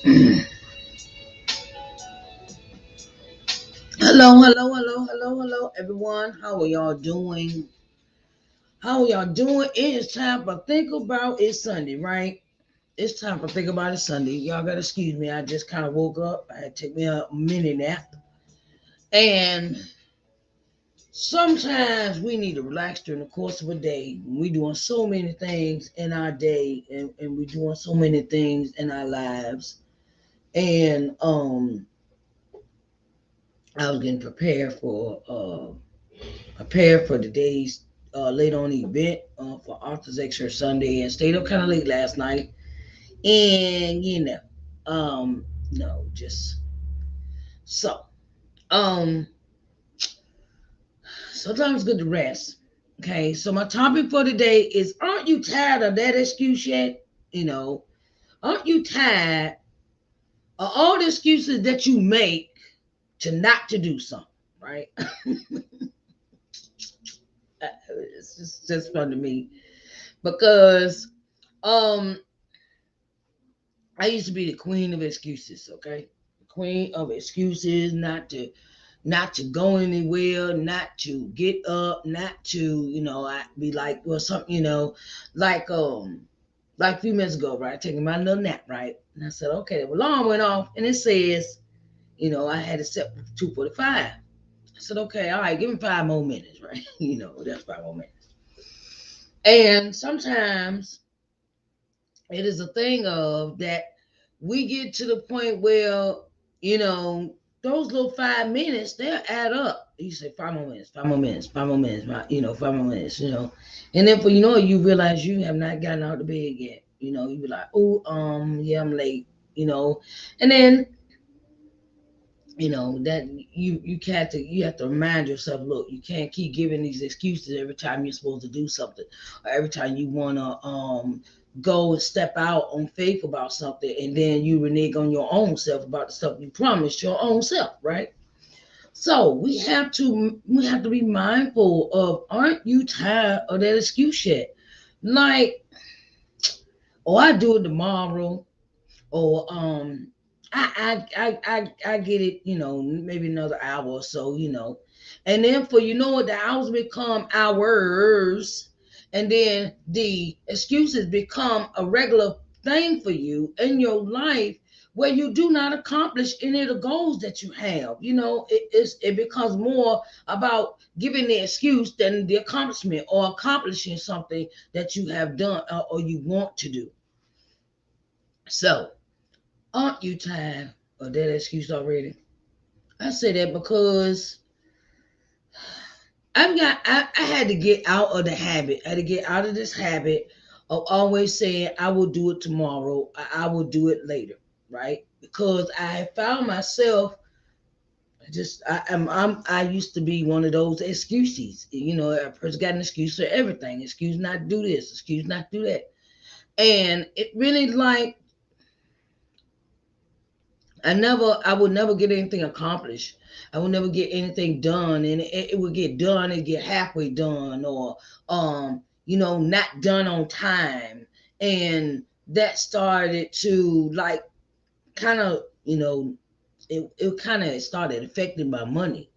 Hello, everyone. How are y'all doing? How are y'all doing? It is time for Think About It Sunday, right? It's time for Think About It Sunday. Y'all gotta excuse me. I just kind of woke up. I had to take me a mini nap. And sometimes we need to relax during the course of a day. We doing so many things in our day and we doing so many things in our lives. And I was getting prepared for today's late on event for Arthur's Extra Sunday and stayed up kind of late last night. And no, just so um, sometimes it's good to rest. Okay, so my topic for today is: aren't you tired of that excuse yet? You know, aren't you tired of all the excuses that you make to not to do something? Right? It's just fun to me because um I used to be the queen of excuses, okay? Queen of excuses, not to go anywhere, not to get up, not to, I be like, well, something, like a few minutes ago, right? Taking my little nap, right? And I said, okay, the alarm went off and it says, I had it set for 2:45. I said, okay, all right, give me 5 more minutes, right? That's 5 more minutes. And sometimes it is a thing of that we get to the point where you know those little 5 minutes they'll add up. You say 5 more minutes, 5 more minutes, 5 more minutes, 5 more minutes, and then for you realize you have not gotten out of bed yet. You be like, oh, yeah, I'm late. And then that you have to remind yourself, look, you can't keep giving these excuses every time you're supposed to do something, or every time you want to go and step out on faith about something, and then you renege on your own self about the stuff you promised your own self, right? So we have to be mindful of, aren't you tired of that excuse yet? Like, oh, I do it tomorrow, or I get it, maybe another hour or so, and then for what, the hours become hours, and then the excuses become a regular thing for you in your life, where you do not accomplish any of the goals that you have. It becomes more about giving the excuse than the accomplishment, or accomplishing something that you have done, or you want to do. So, aren't you tired of that excuse already? I say that because I had to get out of the habit. I had to get out of this habit of always saying I will do it tomorrow. I will do it later, right? Because I found myself I used to be one of those excuses. A person got an excuse for everything. Excuse not to do this. Excuse not to do that. And it really, like, I would never get anything accomplished. I would never get anything done, and it would get done and get halfway done, or not done on time, and that started to, like, kind of, it kind of started affecting my money.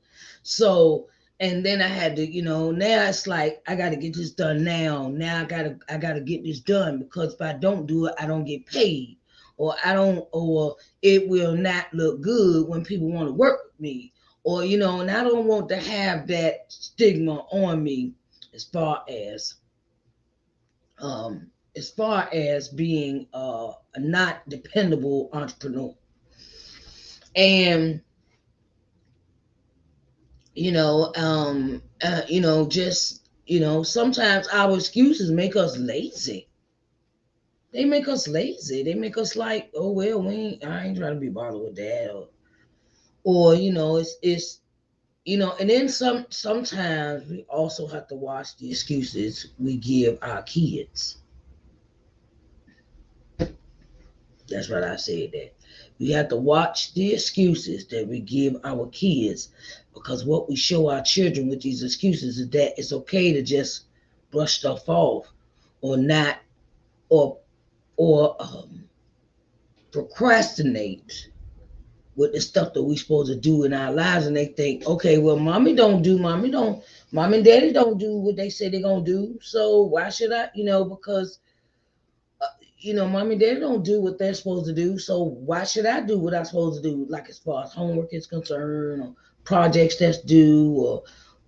So, and then I had to, now it's like I got to get this done now. Now I gotta get this done, because if I don't do it, I don't get paid, or I don't, or it will not look good when people want to work with me, or and I don't want to have that stigma on me, as far as being a not dependable entrepreneur. And just sometimes our excuses make us lazy. They make us lazy. They make us like, oh well, I ain't trying to be bothered with that, or it's and then sometimes we also have to watch the excuses we give our kids. That's what I said, that we have to watch the excuses that we give our kids, because what we show our children with these excuses is that it's okay to just brush stuff off, or not, or procrastinate with the stuff that we supposed to do in our lives, and they think, okay, well, mommy don't, mom and daddy don't do what they say they're gonna do, so why should I? Because mom and daddy don't do what they're supposed to do, so why should I do what I'm supposed to do? Like as far as homework is concerned, or projects that's due,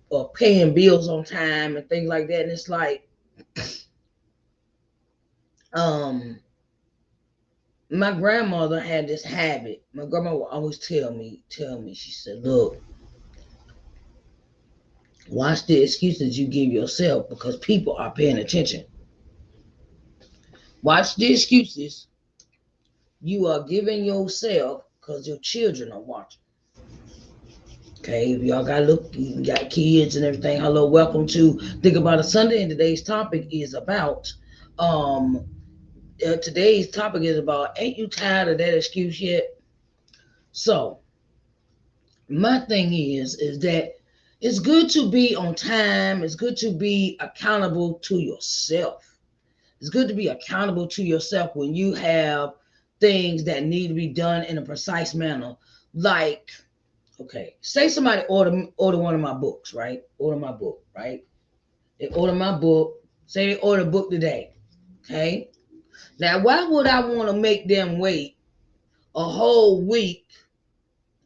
or paying bills on time and things like that. And it's like, um, my grandmother had this habit. My grandma would always tell me, she said, look, watch the excuses you give yourself because people are paying attention. Watch the excuses you are giving yourself because your children are watching. Okay, if y'all you got kids and everything. Hello, welcome to Think About a Sunday. And today's topic is about ain't you tired of that excuse yet? So my thing is that it's good to be on time. It's good to be accountable to yourself. It's good to be accountable to yourself when you have things that need to be done in a precise manner. Like, okay, say somebody order one of my books, right? Order my book, right? They order my book. Say they order a book today. Okay. Now, why would I want to make them wait a whole week?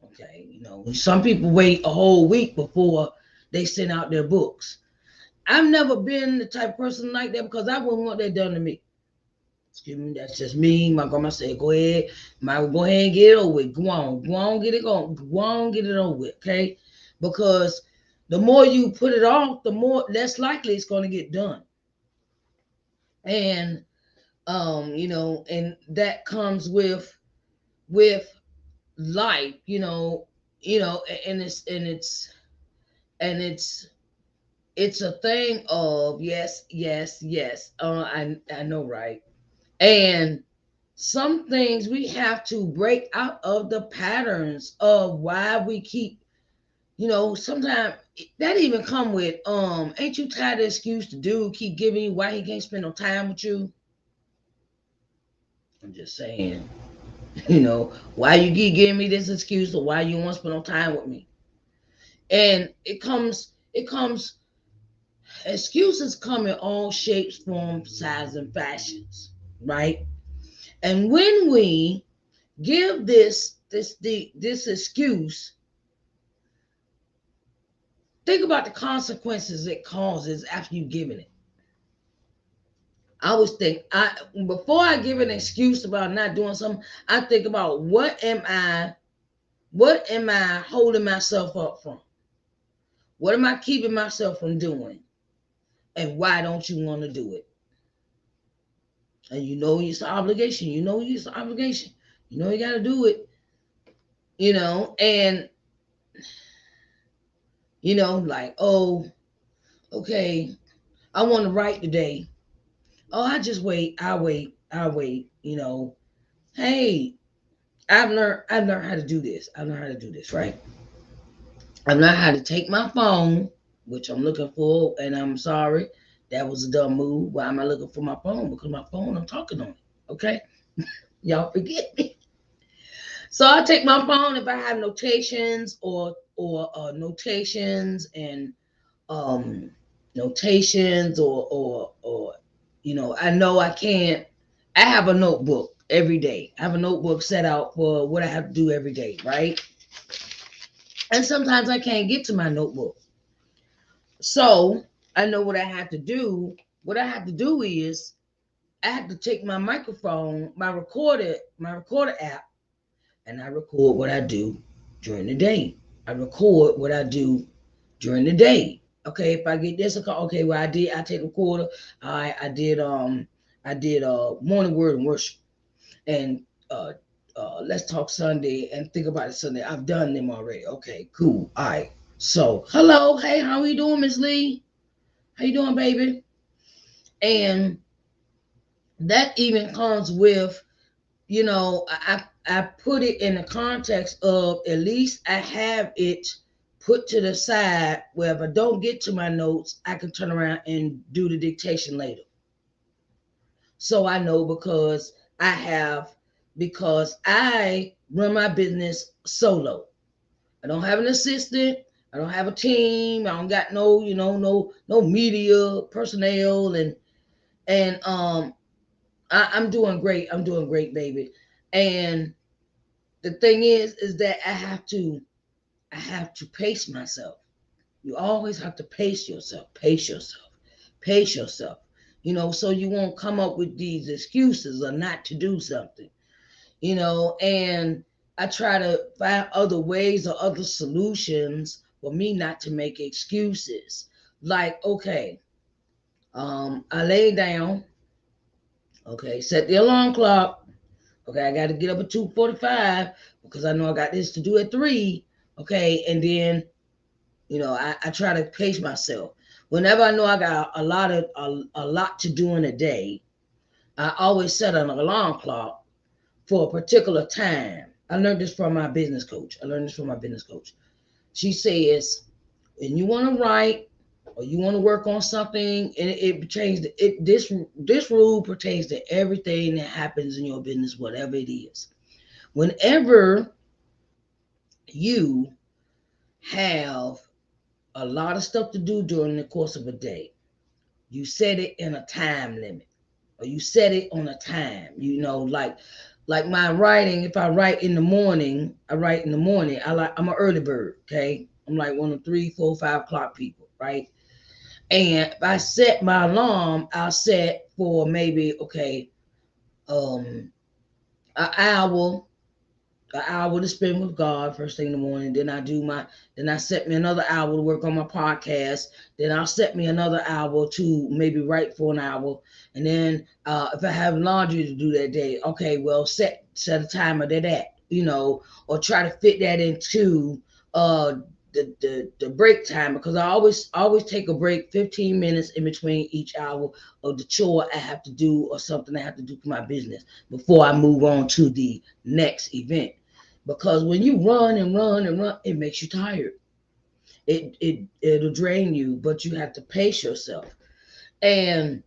Okay, some people wait a whole week before they send out their books. I've never been the type of person like that because I wouldn't want that done to me. Excuse me, that's just me. My grandma said, go ahead. Go ahead and get it over with. Go on, get it on. Go on, get it over with, okay? Because the more you put it off, the more less likely it's going to get done. And and that comes with life, and it's a thing of yes, yes, yes. I know, right? And some things we have to break out of the patterns of why we keep, sometimes that even come with ain't you tired of the excuse to do keep giving you why he can't spend no time with you? I'm just saying, why you keep giving me this excuse or why you want to spend no time with me? And it comes excuses come in all shapes, forms, sizes, and fashions, right? And when we give this excuse, think about the consequences it causes after you've given it. I always think before I give an excuse about not doing something, I think about what am I holding myself up from? What am I keeping myself from doing? And why don't you want to do it? And it's an obligation. It's an obligation. You got to do it. And like, oh, okay, I want to write today. Oh, I wait. Hey, I've learned how to do this. I've learned how to do this, right? I've learned how to take my phone, which I'm looking for, and I'm sorry, that was a dumb move. Why am I looking for my phone? Because my phone, I'm talking on it. Okay, y'all forget me. So I take my phone if I have notations or notations and um notations or I know I can't. I have a notebook every day. I have a notebook set out for what I have to do every day, right? And sometimes I can't get to my notebook. So I know what I have to do. What I have to do is I have to take my microphone, my recorder app, and I record what I do during the day. I record what I do during the day. Okay, if I get this, okay, well I take the recorder. I did morning word and worship and let's talk Sunday and think about it Sunday. I've done them already. Okay, cool. All right. So hello, hey, how are you doing, Miss Lee? How you doing, baby? And that even comes with, I put it in the context of at least I have it put to the side where if I don't get to my notes, I can turn around and do the dictation later. So I know because I have because I run my business solo. I don't have an assistant. I don't have a team. I don't got no, no media personnel, and I'm doing great. I'm doing great, baby. And the thing is that I have to pace myself. You always have to pace yourself, pace yourself. So you won't come up with these excuses or not to do something. And I try to find other ways or other solutions for me not to make excuses. Like, okay, I lay down, okay, set the alarm clock. Okay, I got to get up at 2:45 because I know I got this to do at 3. Okay, and then I try to pace myself. Whenever I know I got a lot to do in a day, I always set an alarm clock for a particular time. I learned this from my business coach. She says, and you want to write or you want to work on something, and it pertains to it. This rule pertains to everything that happens in your business, whatever it is. Whenever you have a lot of stuff to do during the course of a day, you set it in a time limit, or you set it on a time. Like my writing. If I write in the morning, I write in the morning. I'm an early bird. Okay, I'm like one of 3, 4, 5 o'clock people, right? And if I set my alarm, I'll set for maybe um an hour, to spend with God first thing in the morning. Then I set me another hour to work on my podcast. Then I'll set me another hour to maybe write for an hour. And then if I have laundry to do that day, okay, well set a timer to that, or try to fit that into uh the break time, because I always take a break 15 minutes in between each hour of the chore I have to do or something I have to do for my business before I move on to the next event. Because when you run and run and run, it makes you tired. It'll drain you, but you have to pace yourself. And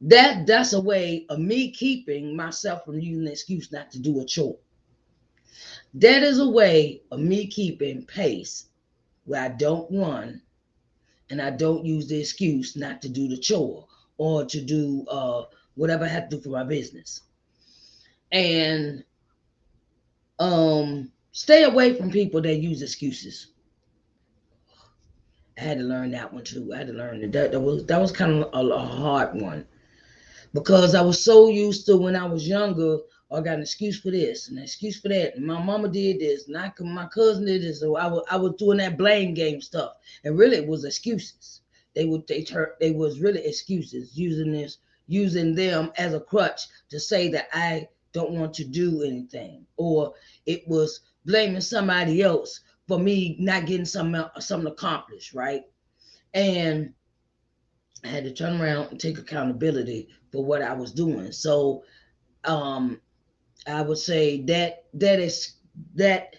that's a way of me keeping myself from using the excuse not to do a chore. That is a way of me keeping pace where I don't run and I don't use the excuse not to do the chore or to do whatever I have to do for my business. And stay away from people that use excuses. I had to learn that one too. I had to learn that was kind of a hard one, because I was so used to when I was younger. I got an excuse for this and an excuse for that, and my mama did this, and my cousin did this. So I was doing that blame game stuff, and really it was excuses. They was really excuses, using them as a crutch to say that I don't want to do anything, or it was blaming somebody else for me not getting something accomplished, right? And I had to turn around and take accountability for what I was doing. So um, I would say that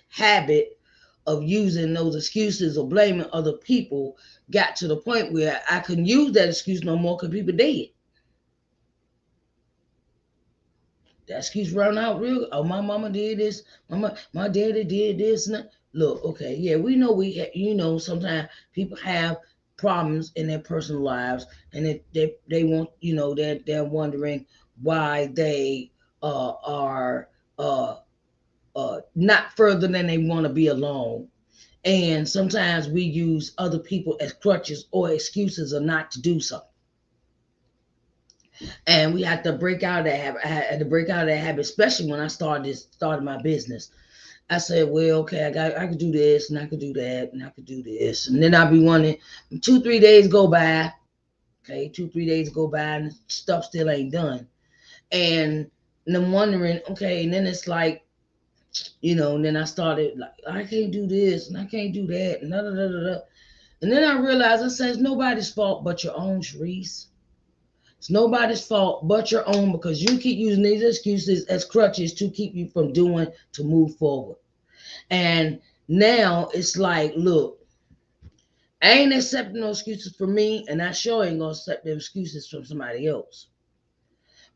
habit of using those excuses or blaming other people got to the point where I couldn't use that excuse no more because people did. That excuse run out real. Oh, my mama did this. My daddy did this. Look, okay, yeah, we know sometimes people have problems in their personal lives, and they want they're wondering why they are not further than they want to be alone. And sometimes we use other people as crutches or excuses or not to do something. And we had to break out of that habit. I had to break out of that habit, especially when I started my business. I said, well, okay, I could do this and I could do that and I could do this. And then I'll be wondering, 2, 3 days go by. Okay, 2, 3 days go by and stuff still ain't done. And I'm wondering, okay, and then it's like, and then I started like, I can't do this and I can't do that and da da da da. And then I realized I said, it's nobody's fault but your own, Sharice. It's nobody's fault but your own, because you keep using these excuses as crutches to keep you from to move forward. And now it's like, look, I ain't accepting no excuses for me, and I sure ain't gonna accept the excuses from somebody else.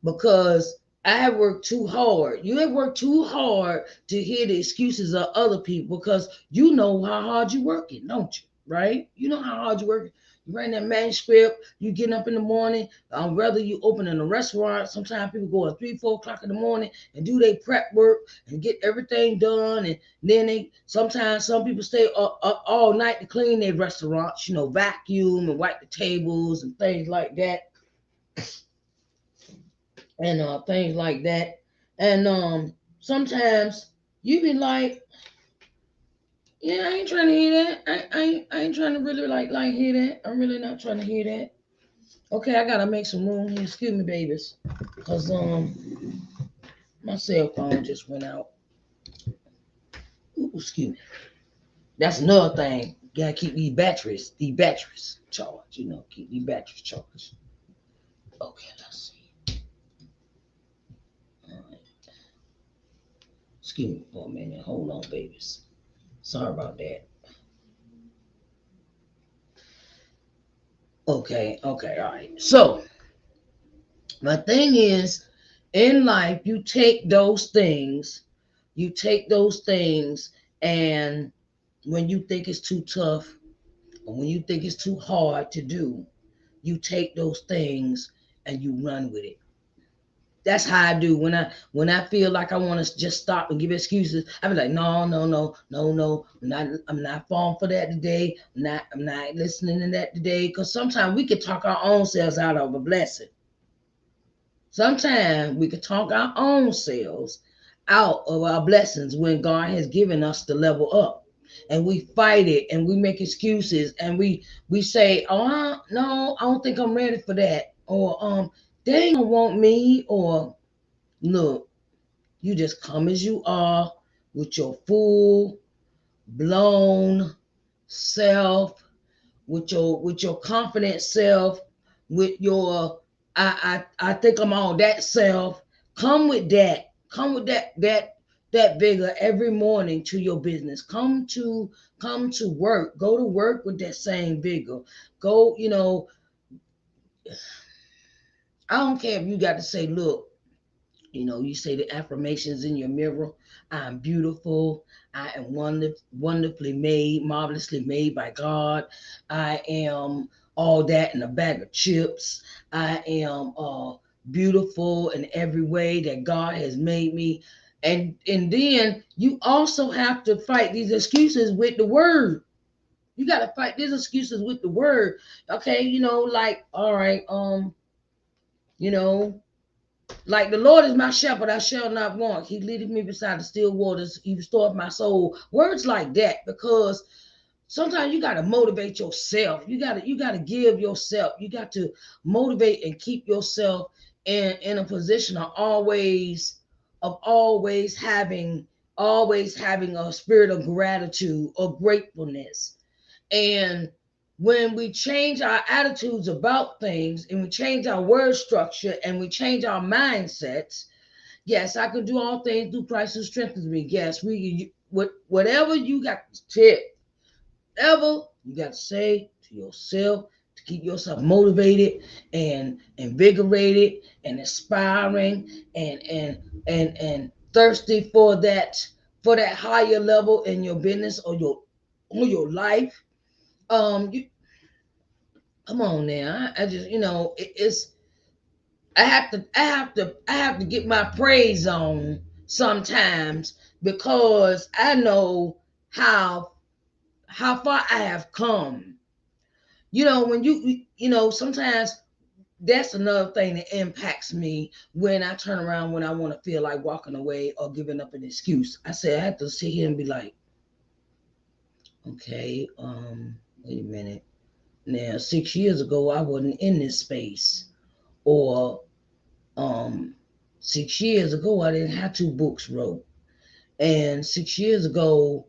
Because I have worked too hard. You have worked too hard to hear the excuses of other people because you know how hard you're working, don't you? Right? You know how hard you work. You writing that manuscript, you getting up in the morning, whether you opening a restaurant, sometimes people go at 3, 4 o'clock in the morning and do their prep work and get everything done. And then they sometimes some people stay up all night to clean their restaurants, vacuum and wipe the tables and things like that and things like that. And sometimes you be like, yeah, I ain't trying to hear that. I ain't trying to really like hear that. I'm really not trying to hear that. Okay, I gotta make some room here. Excuse me, babies, cause my cell phone just went out. Ooh, excuse me. That's another thing. Gotta keep these batteries charged. Keep these batteries charged. Okay, let's see. All right. Excuse me for a minute. Hold on, babies. Sorry about that. Okay, okay, all right. So my thing is, in life, you take those things, and when you think it's too tough, or when you think it's too hard to do, you take those things and you run with it. That's how I do when I feel like I want to just stop and give excuses. I be like, no, no, no, no, no. I'm not falling for that today. I'm not listening to that today. Because sometimes we can talk our own selves out of a blessing. Sometimes we can talk our own selves out of our blessings when God has given us the level up. And we fight it and we make excuses and we say, oh no, I don't think I'm ready for that. Or they ain't gonna want me. Or look, you just come as you are with your full blown self, with your confident self, with your I think I'm all that self. Come with that. Come with that vigor every morning to your business. Come to work. Go to work with that same vigor. Go, I don't care if you got to say, look, you say the affirmations in your mirror. I'm beautiful. I am wonderfully made, marvelously made by God. I am all that in a bag of chips. I am beautiful in every way that God has made me. And then you also have to fight these excuses with the word. You got to fight these excuses with the word. Okay, like, all right, you know, like the Lord is my shepherd, I shall not want. He leadeth me beside the still waters. He restored my soul. Words like that, because sometimes you gotta motivate yourself. You gotta give yourself. You got to motivate and keep yourself in a position of always having a spirit of gratitude or gratefulness. And when we change our attitudes about things and we change our word structure and we change our mindsets, yes, I can do all things through Christ who strengthens me. Yes, whatever you got to tip, whatever you got to say to yourself to keep yourself motivated and invigorated and inspiring and thirsty for that higher level in your business or your life. You come on now. I just it's I have to get my praise on sometimes because I know how how far I have come. When sometimes that's another thing that impacts me when I turn around when I want to feel like walking away or giving up an excuse. I say I have to sit here and be like, okay, wait a minute. Now 6 years ago I wasn't in this space. Or um 6 years ago I didn't have two books wrote. And 6 years ago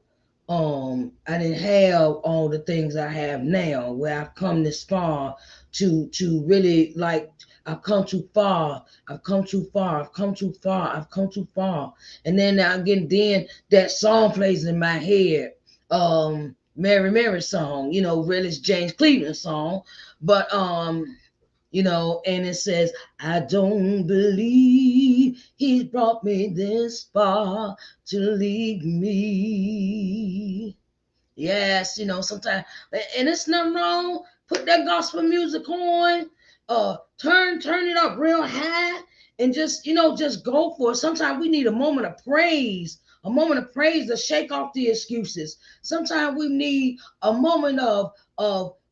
I didn't have all the things I have now, where I've come this far to really, like, I've come too far. I've come too far. I've come too far. I've come too far. And then again, then that song plays in my head. Mary Mary song, really, it's James Cleveland song. But And it says, I don't believe he's brought me this far to leave me. Yes, sometimes, and it's nothing wrong. Put that gospel music on, turn it up real high, and just go for it. Sometimes we need a moment of praise to shake off the excuses. Sometimes we need a moment of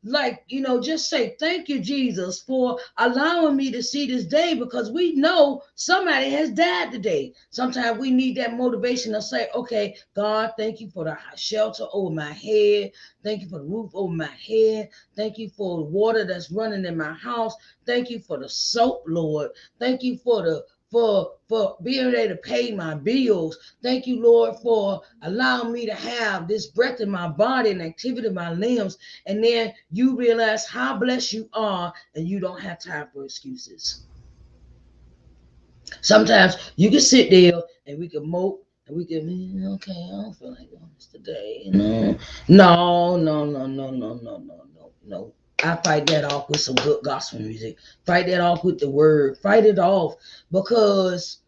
like, just say thank you, Jesus, for allowing me to see this day, because we know somebody has died today. Sometimes we need that motivation to say, okay, God, thank you for the shelter over my head. Thank you for the roof over my head. Thank you for the water that's running in my house. Thank you for the soap, Lord. Thank you for being able to pay my bills. Thank you, Lord, for allowing me to have this breath in my body and activity in my limbs. And then you realize how blessed you are, and you don't have time for excuses. Sometimes you can sit there and we can mope and we can, okay, I don't feel like doing this today. No. I fight that off with some good gospel music. Fight that off with the word. Fight it off, because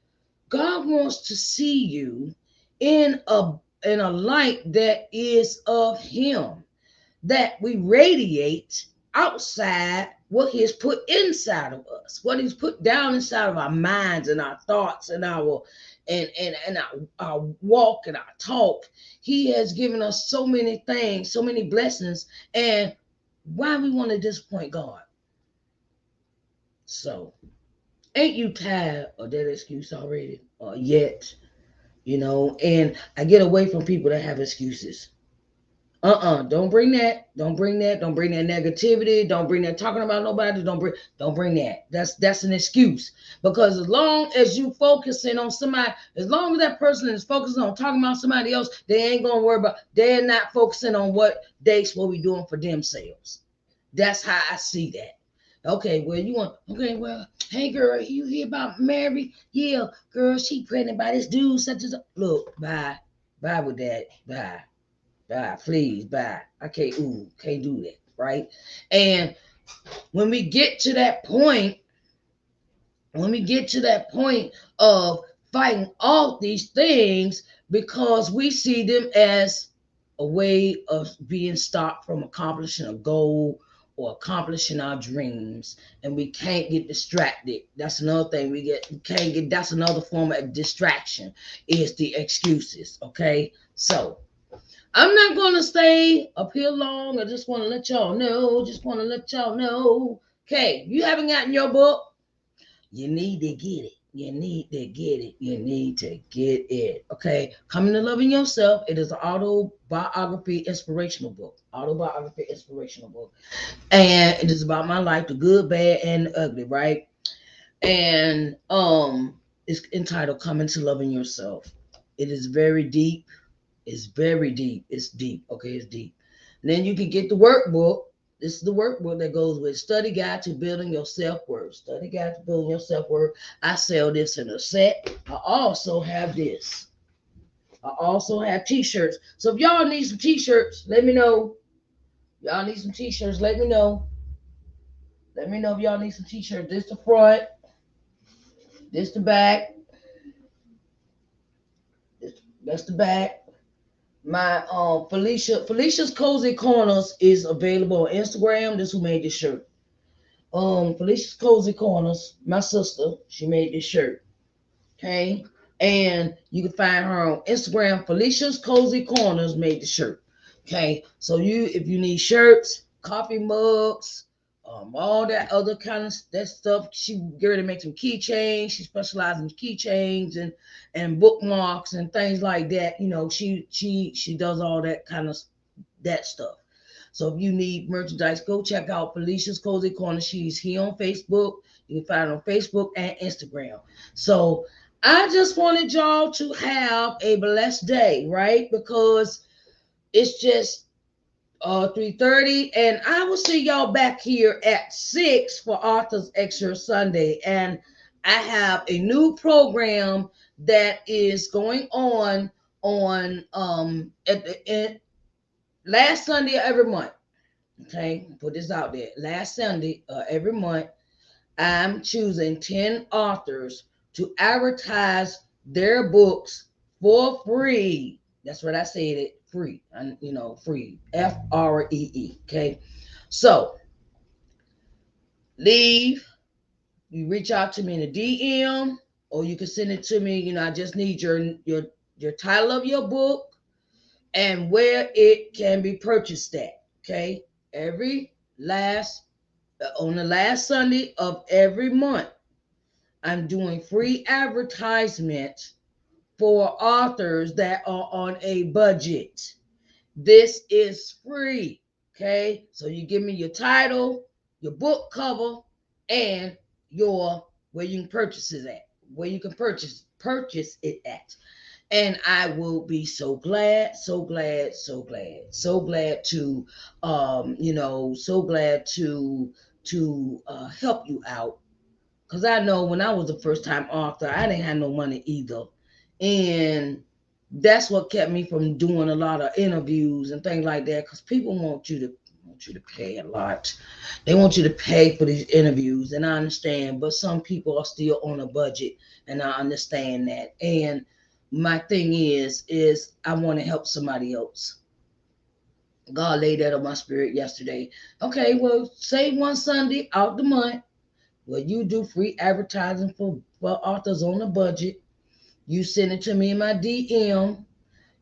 God wants to see you in a light that is of Him, that we radiate outside what He has put inside of us, what He's put down inside of our minds and our thoughts and our walk and our talk. He has given us so many things, so many blessings, and why we want to disappoint God? So, ain't you tired of that excuse already or yet? And I get away from people that have excuses. Don't bring that. Don't bring that. Don't bring that negativity. Don't bring that talking about nobody. Don't bring that. That's an excuse. Because as long as you focusing on somebody, as long as that person is focusing on talking about somebody else, they ain't gonna worry about, they're not focusing on what they supposed to be doing for themselves. That's how I see that. Okay, well, okay, well, hey girl, you hear about Mary? Yeah, girl, she pregnant by this dude, such as, look, bye. Bye with that. Bye. Bye, please, bye. I can't do that, right? And when we get to that point, of fighting all these things, because we see them as a way of being stopped from accomplishing a goal or accomplishing our dreams, and we can't get distracted. That's another thing we can't get. That's another form of distraction, is the excuses. Okay, so I'm not going to stay up here long. I just want to let y'all know. Okay, you haven't gotten your book. You need to get it. You need to get it. You need to get it. Okay, Coming to Loving Yourself. It is an autobiography inspirational book. Autobiography inspirational book. And it is about my life, the good, bad, and the ugly, right? And it's entitled Coming to Loving Yourself. It is very deep. It's very deep. It's deep. Okay, it's deep. And then you can get the workbook. This is the workbook that goes with Study Guide to Building Your Self-Worth. Study Guide to Building Your Self-Worth. I sell this in a set. I also have this. I also have t-shirts. So if y'all need some t-shirts, let me know. Y'all need some t-shirts, let me know. Let me know if y'all need some t-shirts. This the front. This the back. That's the back. My Felicia's Cozy Corners is available on Instagram. This who made this shirt. Felicia's Cozy Corners, my sister, she made this shirt. Okay. And you can find her on Instagram. Felicia's Cozy Corners made the shirt. Okay. So if you need shirts, coffee mugs, all that other kind of that stuff. She girl to make some keychains. She specializes in keychains and bookmarks and things like that. She does all that kind of that stuff. So if you need merchandise, go check out Felicia's Cozy Corner. She's here on Facebook. You can find her on Facebook and Instagram. So I just wanted y'all to have a blessed day, right? Because it's just 3:30, and I will see y'all back here at 6 for Arthur's Extra Sunday. And I have a new program that is going on at last Sunday of every month. Okay, put this out there. Last Sunday every month, I'm choosing 10 authors to advertise their books for free. That's what I said, it free. And free. FREE. Okay. So leave, you reach out to me in a DM, or you can send it to me. I just need your title of your book and where it can be purchased at. Okay. Every last On the last Sunday of every month, I'm doing free advertisements for authors that are on a budget. This is free. Okay. So you give me your title, your book cover, and your where you can purchase it at. Where you can purchase it at. And I will be so glad, so glad, so glad, so glad to so glad to help you out. Because I know when I was a first time author, I didn't have no money either. And that's what kept me from doing a lot of interviews and things like that. Because people want you to pay a lot. They want you to pay for these interviews, and I understand. But some people are still on a budget, and I understand that. And my thing is I want to help somebody else. God laid that on my spirit yesterday. Okay, well, say one Sunday out the month where you do free advertising for authors on a budget. You send it to me in my DM.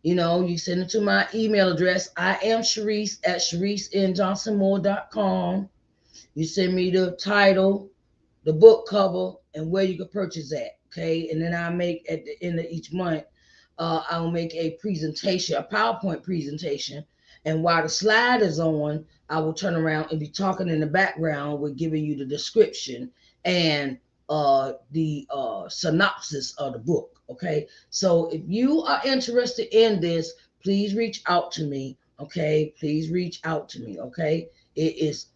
You send it to my email address. I am Sharice at ShariceNJohnsonMoore.com. You send me the title, the book cover, and where you can purchase that. Okay. And then I make at the end of each month, I'll make a presentation, a PowerPoint presentation. And while the slide is on, I will turn around and be talking in the background with giving you the description and the synopsis of the book. Okay. So if you are interested in this, please reach out to me. Okay. Please reach out to me. Okay. It's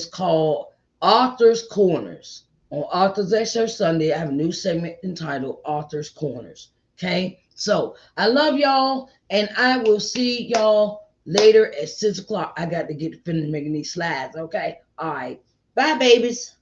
called Author's Corners. On Authors Extra Sunday, I have a new segment entitled Author's Corners. Okay? So I love y'all, and I will see y'all later at 6 o'clock. I got to get to finish making these slides. Okay? All right. Bye, babies.